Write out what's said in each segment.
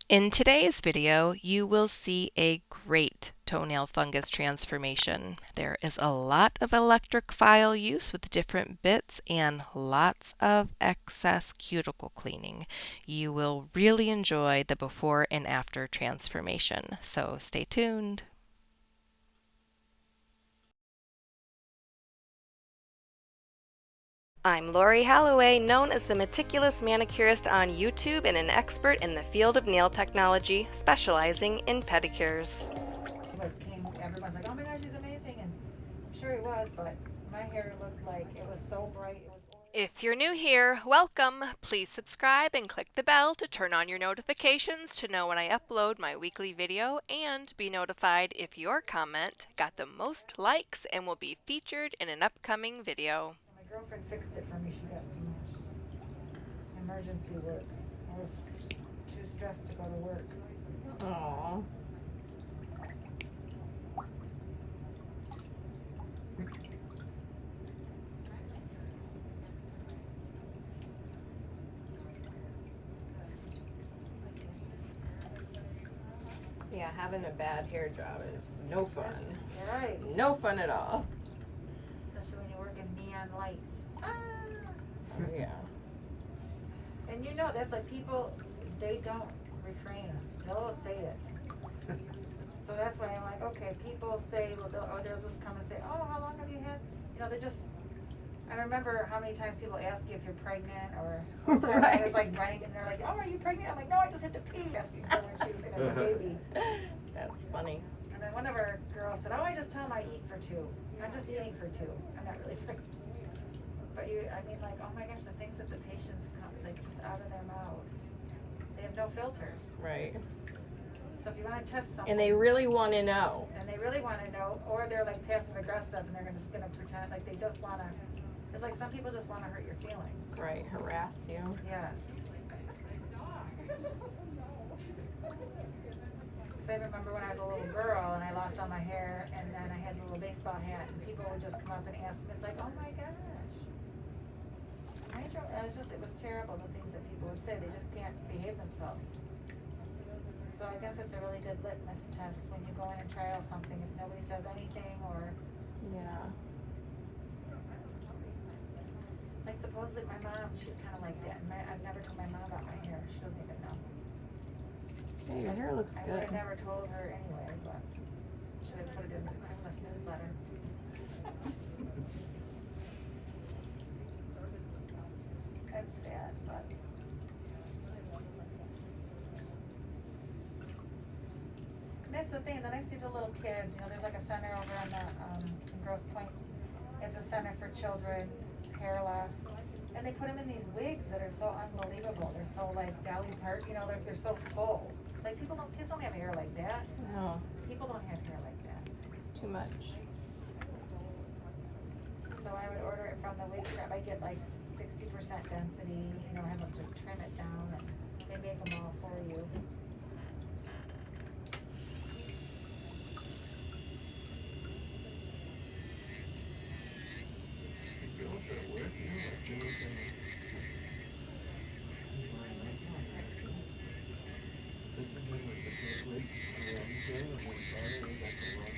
In today's video, you will see a great toenail fungus transformation. There is a lot of electric file use with different bits and lots of excess cuticle cleaning. You will really enjoy the before and after transformation, so stay tuned. I'm Lori Holloway, known as the Meticulous Manicurist on YouTube and an expert in the field of nail technology, specializing in pedicures. Everyone's like, oh my gosh, he's amazing, and I'm sure he was, but my hair looked like it was so bright. It was orange. If you're new here, welcome. Please subscribe and click the bell to turn on your notifications to know when I upload my weekly video and be notified if your comment got the most likes and will be featured in an upcoming video. My girlfriend fixed it for me. She got some emergency work. I was too stressed to go to work. Aww. Yeah, having a bad hair job is no fun. That's right. No fun at all. Especially when you work in neon lights. Yeah. And you know, that's like people, they don't refrain. They'll say it. So that's why I'm like, okay, people say, well, they'll just come and say, oh, how long have you had? You know, they just, I remember how many times people ask you if you're pregnant, or one time I was like running and they're like, oh, are you pregnant? I'm like, no, I just had to pee. Asking her when she was going to have a baby. That's funny. And then one of our girls said, oh, I just tell them I eat for two. I'm just eating for two. I'm not really pregnant. But I mean, like, oh my gosh, the things that the patients come, like, just out of their mouths. They have no filters. Right. So if you want to test something. And they really want to know. And they really want to know, or they're like passive aggressive and they're just going to pretend like they just want to. It's like some people just want to hurt your feelings. Right, harass you. Yes. Because I remember when I was a little girl and I lost all my hair and then I had a little baseball hat and people would just come up and ask me, it's like, oh my gosh. It was terrible, the things that people would say. They just can't behave themselves. So I guess it's a really good litmus test when you go in and try out something. If nobody says anything, or Yeah. like supposedly my mom, she's kind of like that. And I've never told my mom about my hair. She doesn't even know. Hey, your hair looks I good. would have never told her anyway, but should have put it in the Christmas newsletter. That's sad, but. And that's the thing. Then I see the little kids. You know, there's like a center over on the in Grosse Pointe. It's a center for children, it's hair loss, and they put them in these wigs that are so unbelievable. They're so like Dolly Parton. You know, they're so full. It's like kids don't have hair like that. No. People don't have hair like that. It's too much. So I would order it from the wig shop. I get like 60% density. You know, have them just trim it down, and they make them all for you.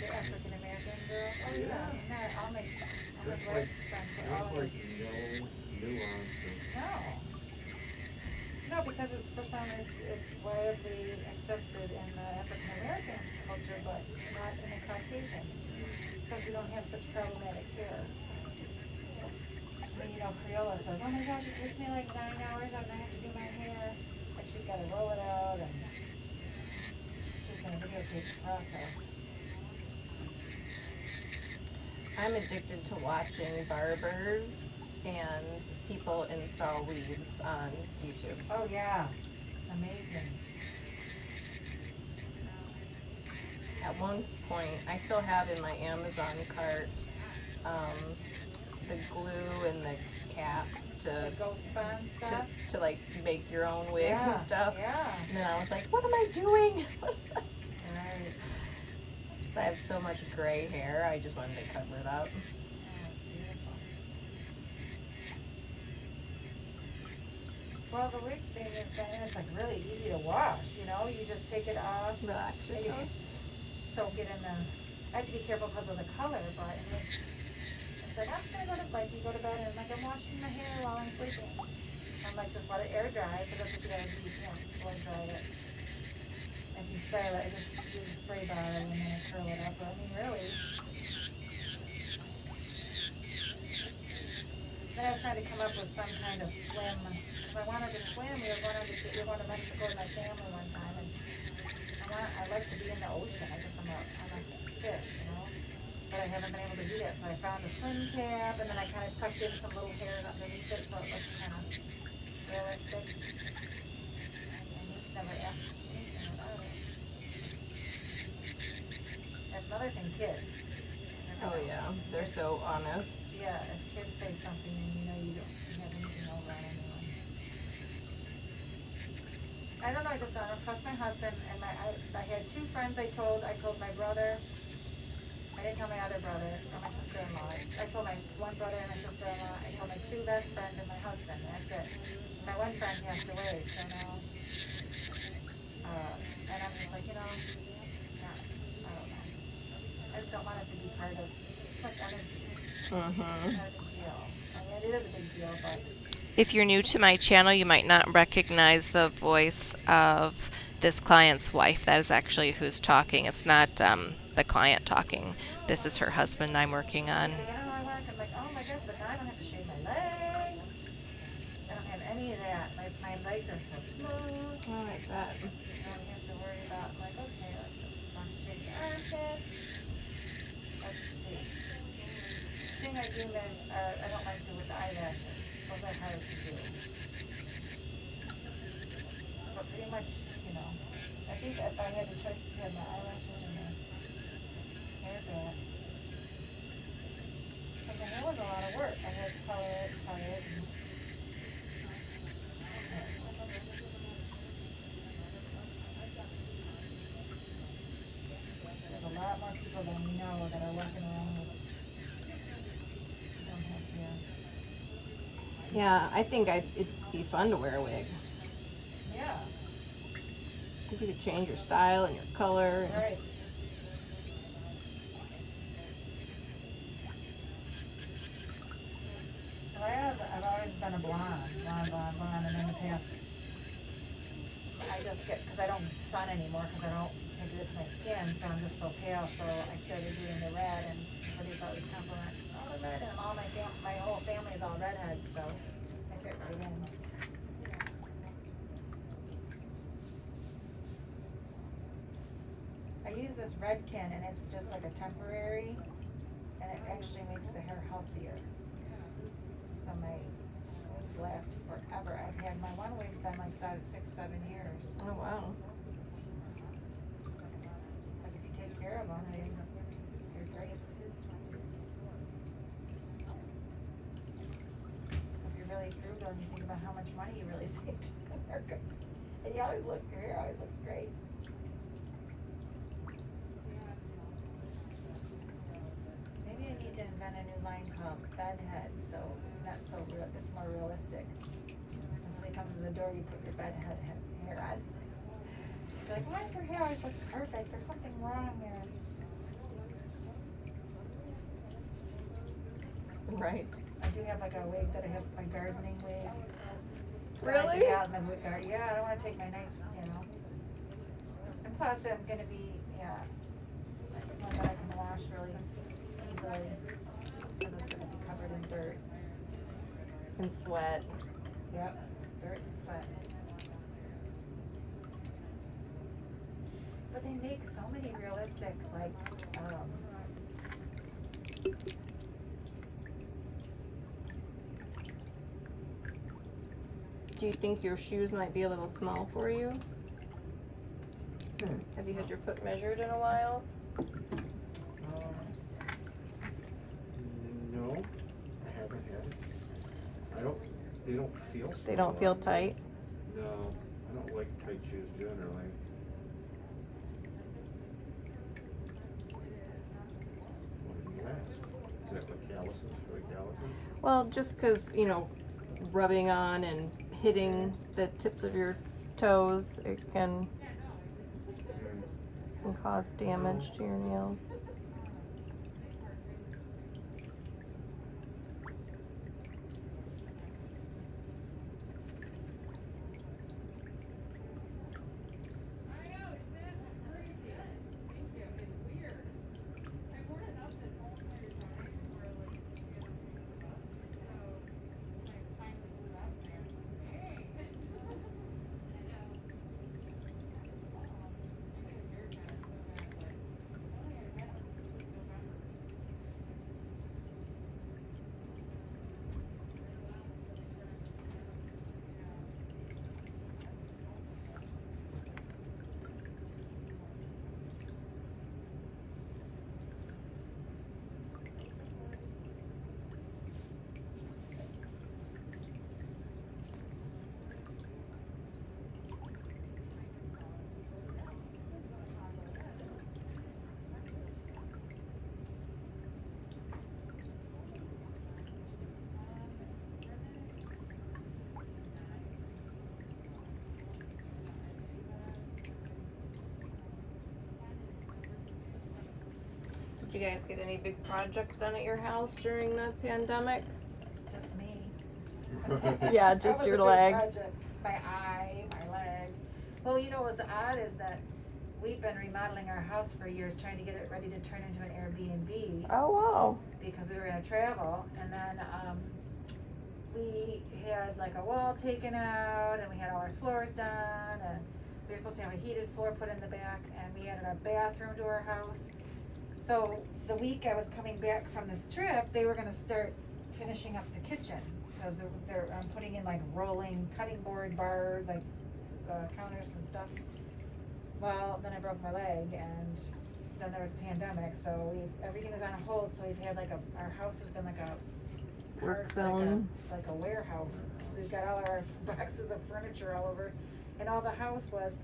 The African American girl. Oh yeah. I'll make red friends for all of them. No. No, because it's for some it's widely accepted in the African American culture, but not in the Caucasian, because we don't have such problematic hair. I mean, you know, Creola says, oh my gosh, it takes me like 9 hours. I'm gonna have to do my hair, but she's got to roll it out, and she's gonna videotape the process. I'm addicted to watching barbers and people install weaves on YouTube. Oh yeah, amazing. At one point, I still have in my Amazon cart the glue and the cap The ghost bond stuff. to like make your own wig Yeah, and stuff. yeah. And then I was like, what am I doing? Right. I have so much gray hair, I just wanted to cover it up. Oh, it's beautiful. Well, the wig thing is that it's like really easy to wash, you know? You just take it off. Relax and you yourself. soak it in the, I have to be careful because of the color, but it's like, I'm just gonna go to, like, you go to bed and like, I'm washing my hair while I'm sleeping. I'm like, just let it air dry, but that's what you gotta do, you can't blow dry it. If you style it, just use a spray bottle and then curl it up, but I mean, really. Then I was trying to come up with some kind of swim, because I wanted to swim, we were going to Mexico with my family one time, and I like to be in the ocean, I guess I'm a fish, you know, but I haven't been able to do that, so I found a swim cap, and then I kind of tucked in some little hairs underneath it, so it looks kind of realistic, and he's never asked anything about it. That's another thing, kids. Oh yeah, they're so honest. Yeah, if kids say something and you know you don't have anything over on anyone. I don't know, I just don't trust my husband, and I had two friends I told my brother, I didn't tell my other brother, or my sister-in-law, I told my one brother and my sister-in-law, I told my two best friends and my husband, that's it. My one friend passed away, so now, and I'm just like, you know, not, I don't know. I just don't want it to be part of, it's like energy. Mm-hmm. Not a big deal. I mean, it is a big deal, but If you're new to my channel, you might not recognize the voice of this client's wife. That is actually who's talking. It's not the client talking. This is her husband I'm working on. you know, I work, I'm like, oh my gosh, but now I don't have to shave my legs. I don't have any of that. My legs are so smooth. Oh, like that. I don't have to worry about, like, okay, let's just shave the armpits. Let's see. The thing I do is, I don't like to do with the eyelashes. Those are hard to do. But pretty much, you know, I think if I had the choice to have my eyelashes and my hair back, but the hair was a lot of work. I had to color it, and there's a lot more people than we know that are walking around with don't have hair. Yeah, I think it'd be fun to wear a wig. Yeah, You could change your style and your color. And right. Well, I've always been a blonde, and in the past, I just get, because I don't sun anymore, because I don't think it's my skin, so I'm just so pale, so I started doing the red, and everybody's always compliment, oh, the red, and all my whole family is all redheads, so I fit right in. I use this Redken, and it's just like a temporary, and it actually makes the hair healthier. So my wigs last forever. I've had my one wig's been like 6, 7 years. oh wow. It's like if you take care of them, they're great. So if you're really frugal and you think about how much money you really saved on haircuts, and your hair always looks great. Maybe I need to invent a new line called bedhead, so it's not so real, it's more realistic. When somebody comes to the door, you put your bedhead hair on. They're like, why does her hair always look perfect? There's something wrong there. Right. I do have like a wig that I have, my gardening wig. Really? Yeah, I don't want to take my nice, you know. And plus, I'm going to be, one that I can wash really easily, because it's going to be covered in dirt. And sweat. Yep, dirt and sweat. But they make so many realistic, like, Do you think your shoes might be a little small for you? Have you had your foot measured in a while? No, I haven't had it. They don't feel They don't feel small. tight? No, I don't like tight shoes generally. What did you ask? Is that what calluses, for the calluses? Well, just because, rubbing on and hitting the tips of your toes, it can cause damage to your nails. Did you guys get any big projects done at your house during the pandemic? Just me. Yeah, That just was your a big leg. project. My eye, my leg. Well, you know what's odd is that we've been remodeling our house for years, trying to get it ready to turn into an Airbnb Oh wow. because we were gonna travel, and then we had like a wall taken out, and we had all our floors done, and we were supposed to have a heated floor put in the back, and we added a bathroom to our house. So the week I was coming back from this trip, they were gonna start finishing up the kitchen because they're putting in like rolling cutting board bar like counters and stuff. Well, then I broke my leg, and then there was a pandemic, so everything was on hold. So we've had like our house has been like a Work zone. like a warehouse. So we've got all our boxes of furniture all over, and all the house was.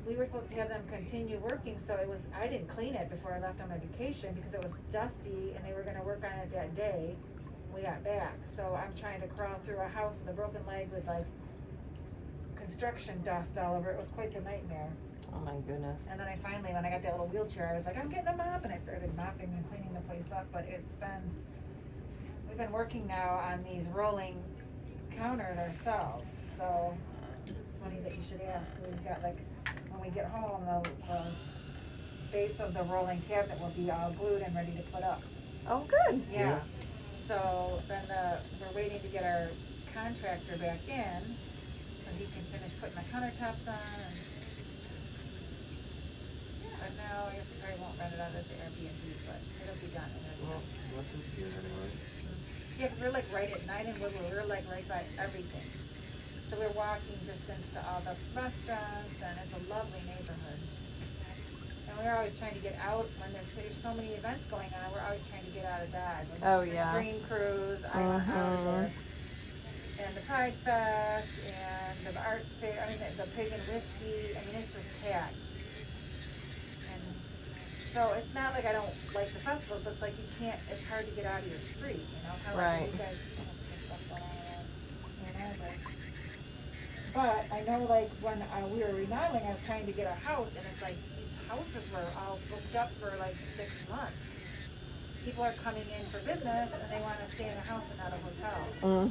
We were supposed to have them continue working, so I didn't clean it before I left on my vacation because it was dusty, and they were gonna work on it that day. We got back, so I'm trying to crawl through a house with a broken leg with like construction dust all over it. It was quite the nightmare. Oh my goodness. And then I finally, when I got that little wheelchair, I was like, I'm getting a mop, and I started mopping and cleaning the place up. But we've been working now on these rolling counters ourselves, so it's funny that you should ask. We've got like, when we get home, the base of the rolling cabinet will be all glued and ready to put up. Oh good. Yeah. So then we're waiting to get our contractor back in so he can finish putting the countertops on. But now I guess we probably won't rent it out as an Airbnb, but it'll be done. Well, nothing's here anyway. Yeah, 'cause we're like right at 9 and Woodward. We're like right by everything. So we're walking distance to all the restaurants, and it's a lovely neighborhood. And we're always trying to get out when there's so many events going on. We're always trying to get out of Dodge. Like Oh, the yeah. Dream Cruise, I went out there, and the Pride Fest, and the art fair. I mean, the Pig and Whiskey. I mean, it's just packed. And so it's not like I don't like the festivals, but it's like you can't. It's hard to get out of your street. You know, how Right. you guys get stuff going on around. You know, but I know, like, when we were remodeling, I was trying to get a house, and it's like, these houses were all booked up for like 6 months. People are coming in for business, and they want to stay in a house and not a hotel.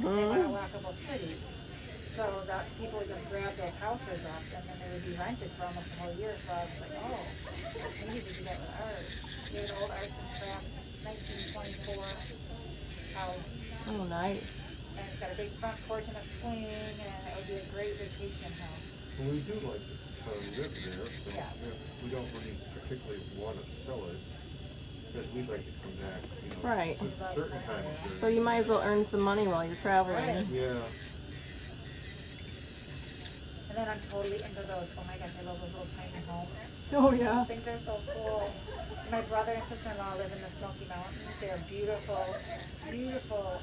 They want a walkable city. So that people would just grab those houses up, and then they would be rented for almost a whole year. So I was like, oh, we need to do that with ours. We have an old arts and crafts 1924 house. Oh nice. And it's got a big front porch and a swing, and it would be a great vacation house. Well, we do like to live there, so Yeah. we don't really particularly want to sell it, because we'd like to come back, you know. Right. At certain times during. So you might as well earn some money while you're traveling. Right. Yeah. And then I'm totally into those. Oh my gosh, I love those little tiny homes. Oh I yeah. think they're so cool. My brother and sister-in-law live in the Smoky Mountains. They're beautiful, beautiful.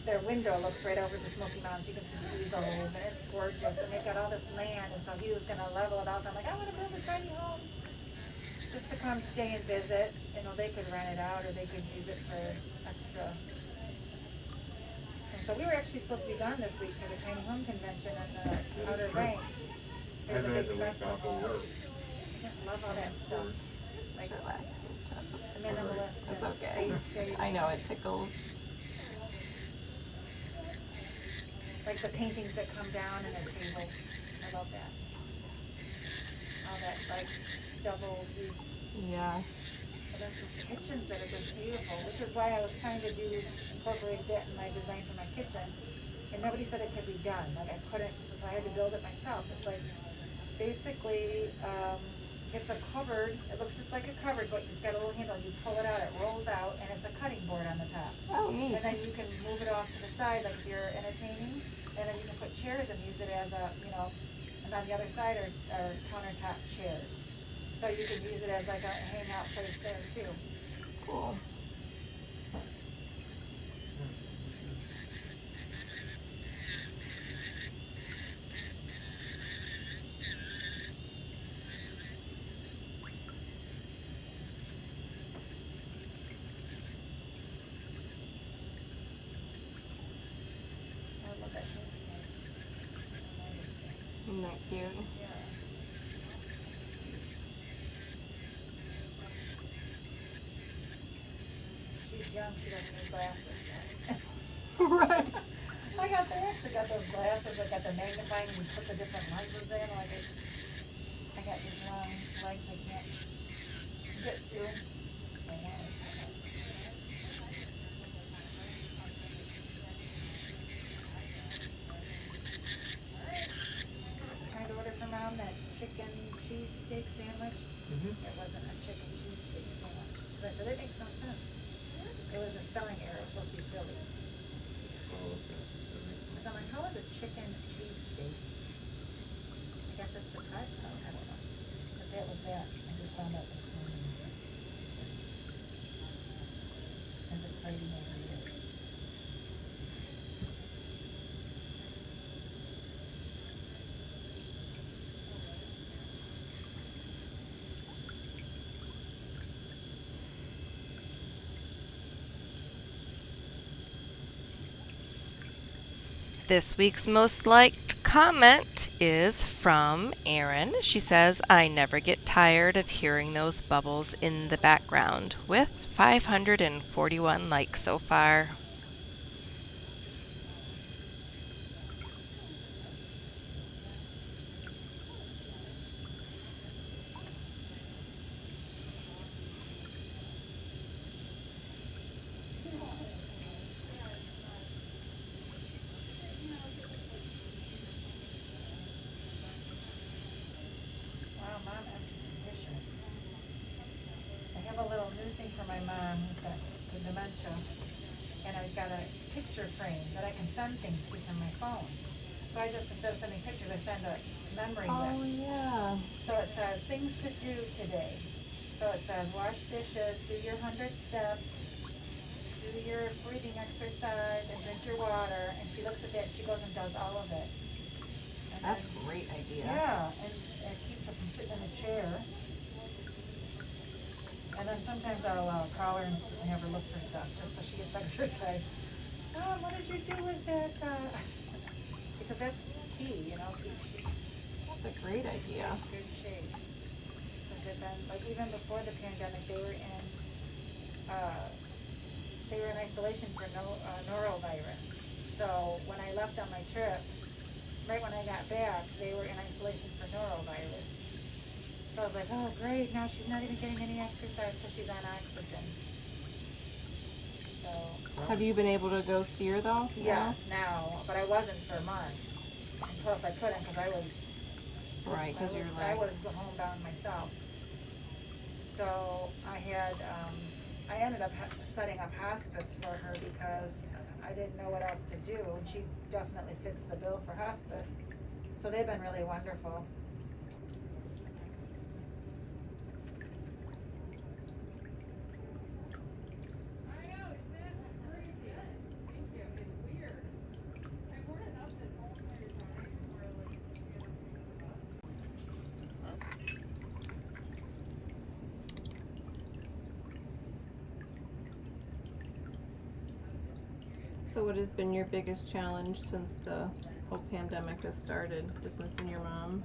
Their window looks right over the Smoky Mountains. You can see the eagles, and it's gorgeous. And they've got all this land, and so he was going to level it out. I'm like, I want to build a tiny home just to come stay and visit. You know, they could rent it out, or they could use it for extra So we were actually supposed to be gone this week for the tiny home convention in the Outer Banks. I've There's a had big the week off festival. of work. I just love all that stuff. Like the minimalist It's and okay. space I know it tickles. like the paintings that come down in a table. I love that. All that like double use. Yeah. And then some kitchens that are just beautiful, which is why I was trying to incorporate that in my design for my kitchen. And nobody said it could be done. Like I couldn't, so I had to build it myself. It's like basically, it's a cupboard. It looks just like a cupboard, but it's got a little handle. You pull it out, it rolls out, and it's a cutting board on the top. Oh, neat. And then you can move it off to the side, like if you're entertaining, and then you can put chairs and use it as a, and on the other side are countertop chairs. So you can use it as like a hangout place there too. Cool. I love that thing. Isn't that cute? Yeah. She's young, she doesn't need glasses yet. Right. They actually got those glasses that got the magnifying and you put the different lenses in, like I got these long legs I can't get through. Trying to order for Mom that chicken cheesesteak sandwich. It wasn't a chicken cheesesteak sandwich. But I said, it makes no sense. It was a spelling error, it was supposed to be Philly. Oh, okay. So I'm like, how is a chicken cheesesteak? I guess it's the cut? Oh, I don't know. But that was that. I just found out this morning. As exciting as it is. This week's most liked comment is from Erin. She says, I never get tired of hearing those bubbles in the background, with 541 likes so far. Wow, Mom empties the dishes. I have a little new thing for my mom who's got the dementia. And I've got a picture frame that I can send things to from my phone. So I just, instead of sending pictures, I send a memory Oh, list. yeah. So it says things to do today. So it says wash dishes, do your 100 steps, do your breathing exercise, and drink your water. And she looks at that and she goes and does all of it. And That's then, a great idea. yeah, and it keeps her from sitting in a chair. And then sometimes I'll call her and have her look for stuff just so she gets exercise. Mom, what did you do with that? Because that's key, she's That's a great idea. in good shape. Because they've been, like even before the pandemic, they were in isolation for norovirus. So when I left on my trip, right when I got back, they were in isolation for norovirus. So I was like, oh great, now she's not even getting any exercise because she's on oxygen. So, Have you been able to go see her though? yes, now, but I wasn't for months. And plus I couldn't because I was, Right, because you're I like, was homebound myself. So I had, I ended up setting up hospice for her because I didn't know what else to do. And she definitely fits the bill for hospice. So they've been really wonderful. So what has been your biggest challenge since the whole pandemic has started? Just missing your mom?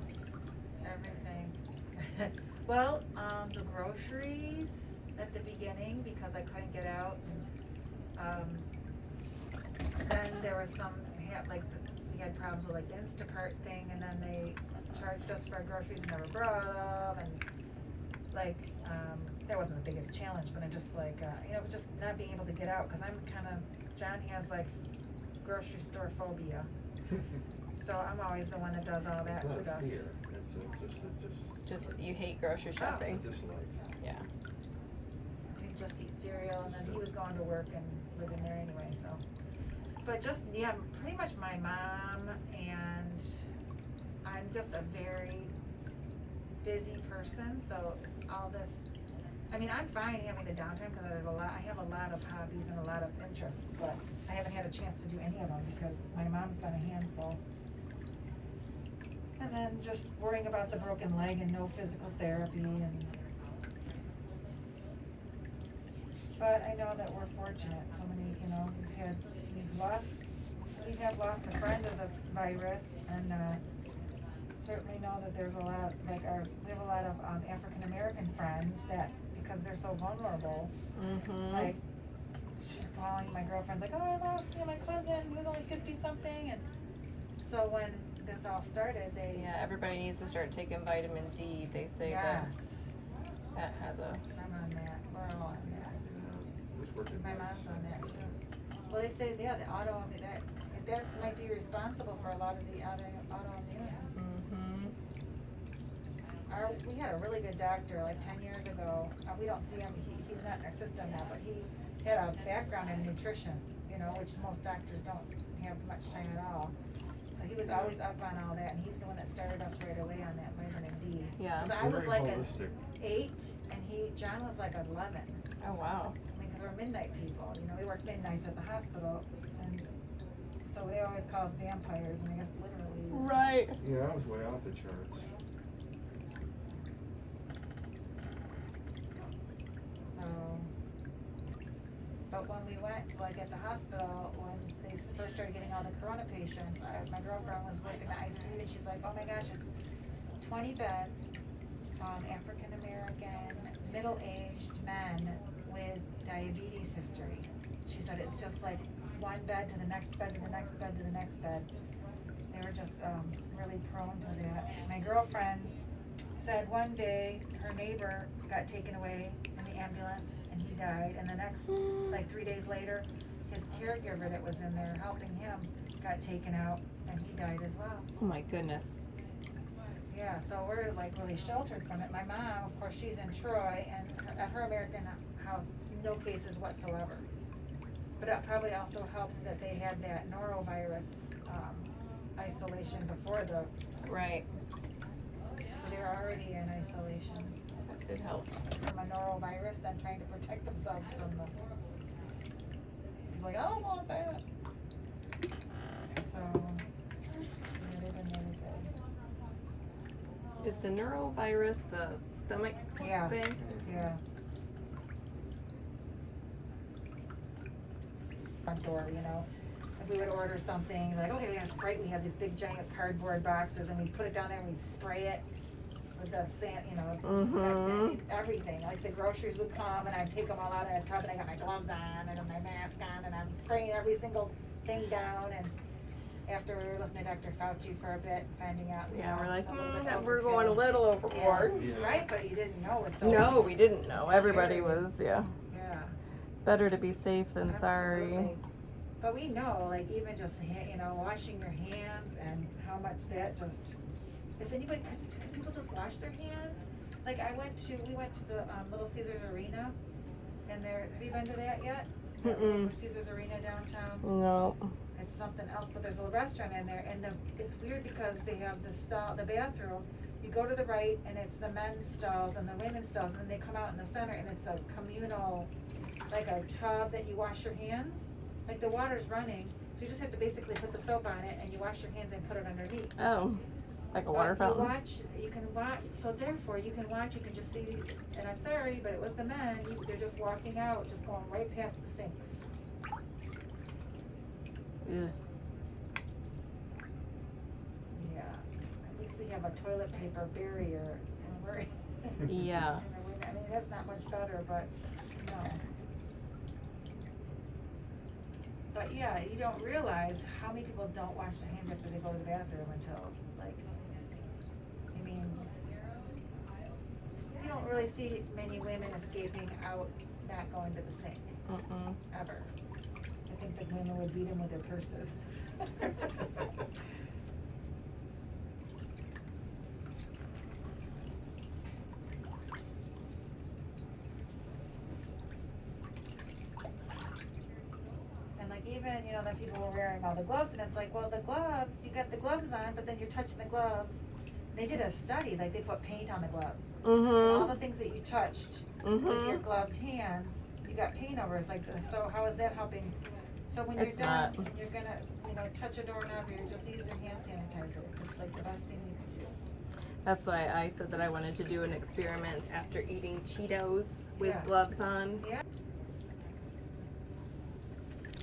Everything. Well, the groceries at the beginning because I couldn't get out. Then there was some, we had problems with like the Instacart thing, and then they charged us for our groceries and never brought them, and like, that wasn't the biggest challenge, but I'm just like, just not being able to get out, cause I'm John has like grocery store phobia. So I'm always the one that does all that It's not stuff. fear, it's Just you hate grocery shopping. a dislike. Yeah. We just eat cereal, and then he was going to work and living there anyway, so. But just, yeah, pretty much my mom, and I'm just a very busy person, so all this, I mean, I'm fine having the downtime because I have a lot of hobbies and a lot of interests, but I haven't had a chance to do any of them because my mom's been a handful. And then just worrying about the broken leg and no physical therapy, and but I know that we're fortunate. So many, we have lost a friend of the virus, and certainly know that there's a lot, we have a lot of African American friends that, because they're so vulnerable, Mm-hmm. like she's calling, my girlfriend's like, oh, I lost my cousin, he was only 50 something, and so when this all started, Everybody needs to start taking vitamin D. They say yes, that has a. I'm on that, we're all on that. Who's working My nights? mom's on that too. Well, they say, the autoimmune, that might be responsible for a lot of the autoimmune. Mm-hmm. We had a really good doctor like 10 years ago. We don't see him, he's not in our system now, but he had a background in nutrition, which most doctors don't have much time at all. So he was always up on all that, and he's the one that started us right away on that vitamin D. Yeah. 'Cause I was Very like holistic. an 8, and John was like 11. Oh wow. I mean, because we're midnight people, we work midnights at the hospital, and so they always call us vampires, and I guess literally. Right. Yeah, I was way off the charts. So, but when we went, like at the hospital, when they first started getting all the corona patients, my girlfriend was working the ICU, and she's like, oh my gosh, it's 20 beds, African American, middle-aged men with diabetes history. She said it's just like one bed to the next bed to the next bed to the next bed. They were just really prone to that. My girlfriend said one day her neighbor got taken away in the ambulance and he died, and the next, like 3 days later, his caregiver that was in there helping him got taken out and he died as well. Oh my goodness. Yeah, so we're like really sheltered from it. My mom, of course, she's in Troy, and at her American house, no cases whatsoever. But it probably also helped that they had that norovirus isolation before Right. so they were already in isolation That did help. from a norovirus, then trying to protect themselves from the. So people are like, I don't want that. So yeah, they've been really good. Is the neurovirus the stomach Yeah. thing? Yeah. Front door, if we would order something, like, okay, we have Sprite, we have these big giant cardboard boxes, and we put it down there and we'd spray it with the sand, disinfectant, everything. Like the groceries would come, and I'd take them all out of the tub, and I got my gloves on and my mask on, and I'm spraying every single thing down. And after we were listening to Dr. Fauci for a bit, finding out, Yeah, we're like, it's a little bit that we're going a overkill. little overboard. Yeah. Right, but you didn't know it was so. No, we didn't know. Everybody Scary. was, yeah. Yeah. It's better to be safe than sorry. Absolutely. But we know, like, even just, washing your hands and how much that just, if anybody, could people just wash their hands? Like, we went to the Little Caesars Arena, and have you been to that yet? Mm-mm. Little Caesars Arena downtown? No. It's something else, but there's a restaurant in there, and it's weird because they have the bathroom, you go to the right, and it's the men's stalls and the women's stalls, and then they come out in the center, and it's a communal, like a tub that you wash your hands. Like the water's running, so you just have to basically put the soap on it, and you wash your hands and put it underneath. Oh, like a water fountain. You can watch, so therefore you can just see, and I'm sorry, but it was the men, they're just walking out, just going right past the sinks. Ugh. Yeah. At least we have a toilet paper barrier, and we're. Yeah. I mean, that's not much better, but no. But yeah, you don't realize how many people don't wash their hands after they go to the bathroom until, like, I mean, you don't really see many women escaping out, not going to the sink, ever. I think the women would beat them with their purses. And like even, you know, the people were wearing all the gloves, and it's like, well, the gloves, you got the gloves on, but then you're touching the gloves. They did a study, like they put paint on the gloves. And all the things that you touched with your gloved hands, you got paint over. It's like, so how is that helping? So when you're It's done, not. and you're gonna, you know, touch a doorknob, you're just use your hand sanitizer. It's like the best thing you can do. That's why I said that I wanted to do an experiment after eating Cheetos with Yeah. gloves on. Yeah.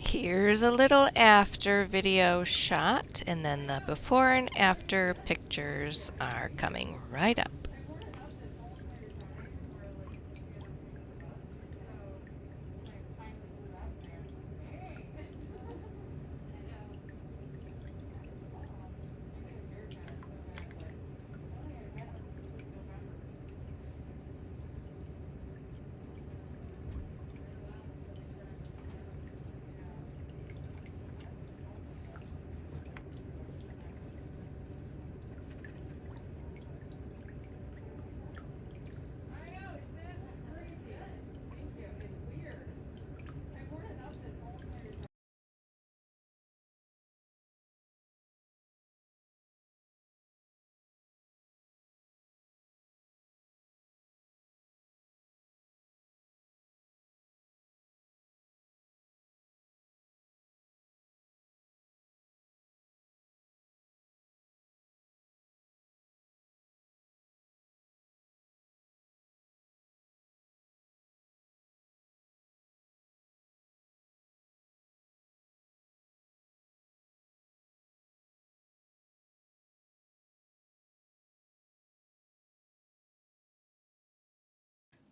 Here's a little after video shot, and then the before and after pictures are coming right up.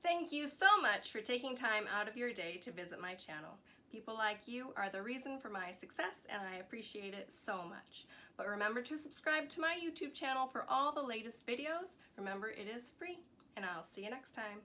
Thank you so much for taking time out of your day to visit my channel. People like you are the reason for my success, and I appreciate it so much. But remember to subscribe to my YouTube channel for all the latest videos. Remember, it is free, and I'll see you next time.